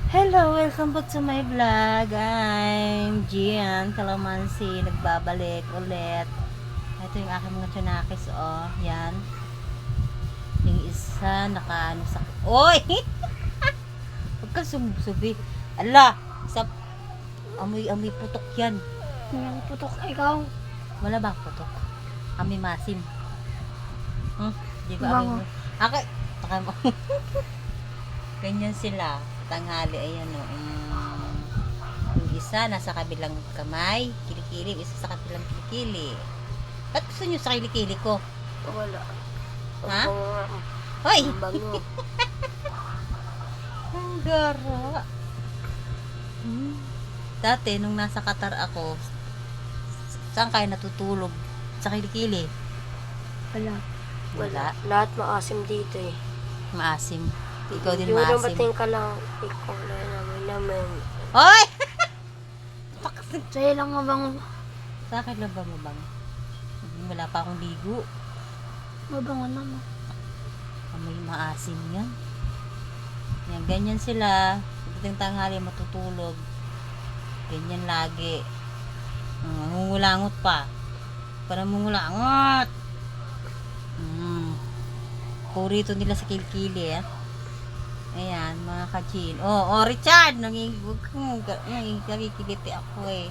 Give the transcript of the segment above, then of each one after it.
Hello, welcome back to my vlog. I'm Gian Calamansi, nagbabalik ulit. Ito yung aking mga tsunakis, oh. Yan. Yung isa, nakaano sa... Oy! Huwag ka sumusubi. Ala! Sa... Amoy putok yan. Walang putok, ikaw. Wala bang putok? Amoy masim. Di ba amoy Bango. mo? Okay. Taka mo. Ganyan sila. Tanghali, ayan o. Yung isa nasa kabilang kamay, kilikili, isa sa kabilang kilikili. Ba't gusto nyo sa kilikili ko? Wala. Ha? Ang Hoy! bango. Ang gara. Dati, nung nasa Qatar ako, saan kayo natutulog? Sa kilikili? Wala. Wala. Lahat maasim dito eh. Maasim. Ikaw din Yung maasim. dumating ka lang, ikaw na namin. Hoy! Sa'yo lang mabango. Sa akin lang ba mabang? Wala pa akong ligo. Mabango naman. May maasim yan. Yan, ganyan sila. Pagdating tanghali matutulog. Ganyan lagi. Nangungulangot pa. Panangungulangot. Purito nila sa kilikili, eh. Ayan, mga kachin. Oh, Richard! Nangikiliti ako, eh.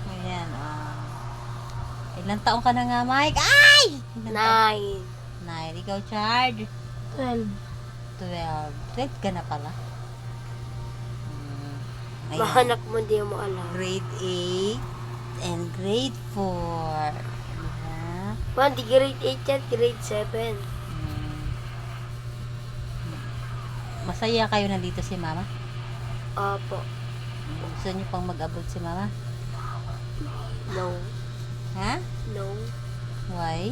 Ayan, ilang taong ka na nga, Mike? Ay! Ilang taon? 9. Ikaw, Chard? 12. 12 ka na pala. Ayan. Mahanap mo, di mo alam. Grade 8 and grade 4. Diba? Di grade 8 yan, grade 7. Masaya kayo nandito si Mama? Opo. Gusto niyo pang mag-abroad si Mama? No. Ha? No. Why?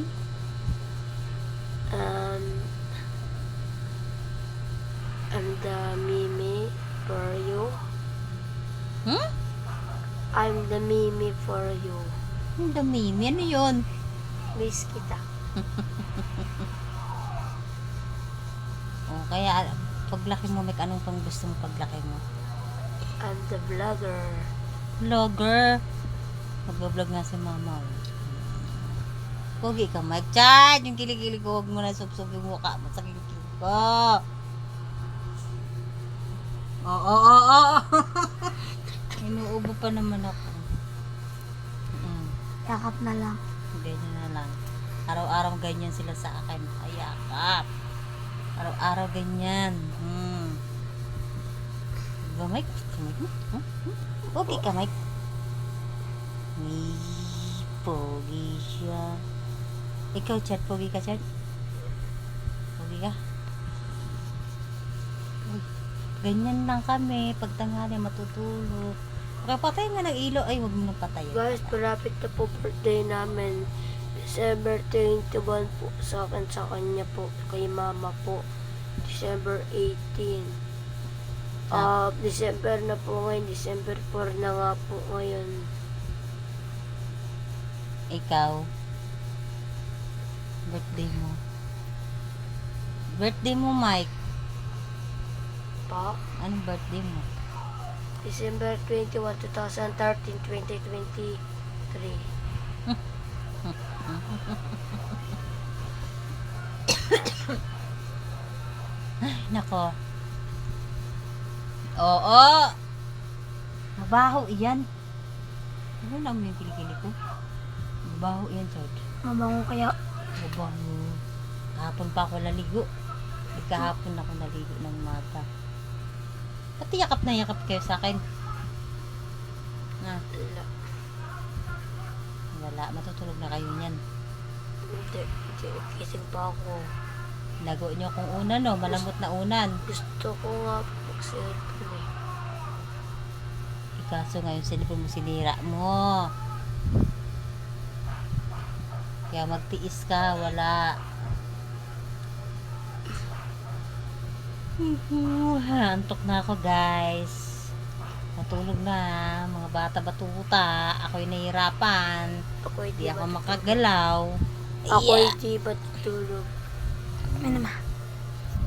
I'm the Mimi for you. I'm the Mimi for you. Ang dami. Ano yun? Miss kita. Kaya paglaki mo, Mike, anong pang gusto mo paglaki mo? I'm the vlogger. Vlogger. Mag-vlog nga si Mama. Pogi ka, Mike. Chad! Yung kilikili ko, huwag mo na sub-sub yung mukha mo sa kilikili ko. Oo. Inuubo pa naman ako. Yakap na lang. Ganyan na lang. Araw-araw ganyan sila sa akin. Ayakap. Araw-araw ganyan. Diba, Mike? Pogi ka, Mike. Pogi siya. Ikaw, Chad. Pogi ka, Chad? Pogi ka? Ganyan lang kami. Pag tanghali matutulog. Patay nga ng ilo. Ay, huwag mo nang patayin. Guys, malapit na po birthday namin. December 21 po sa akin, sa kanya po. Kay mama po. December 18. December na po ngayon. December 4 na nga po ngayon. Ikaw. Birthday mo. Birthday mo, Mike. Pa? Anong birthday mo? December 21, 2013, 2023. Ay, nako. Oo. Mabaho iyan. Ano lang yung kilikili ko? Mabaho iyan, Chad. Mabango kaya? Mabaho. Kahapon pa ako naligo. Kahapon ako naligo ng mata. Pati yakap na yakap kayo sa akin. Wala. Matutulog na kayo niyan. Hindi. Kising pa ako. Lago nyo kung unan, no? Malambot na unan. Gusto ko nga mag-cellphone eh. Ikaso ngayon cellphone mo sinira mo. Kaya magtiis ka, wala. Antok na ako, guys. Matulog na, mga bata-batuta. Ako'y nahihirapan. Ako Di ako makagalaw. Ako hindi matutulog.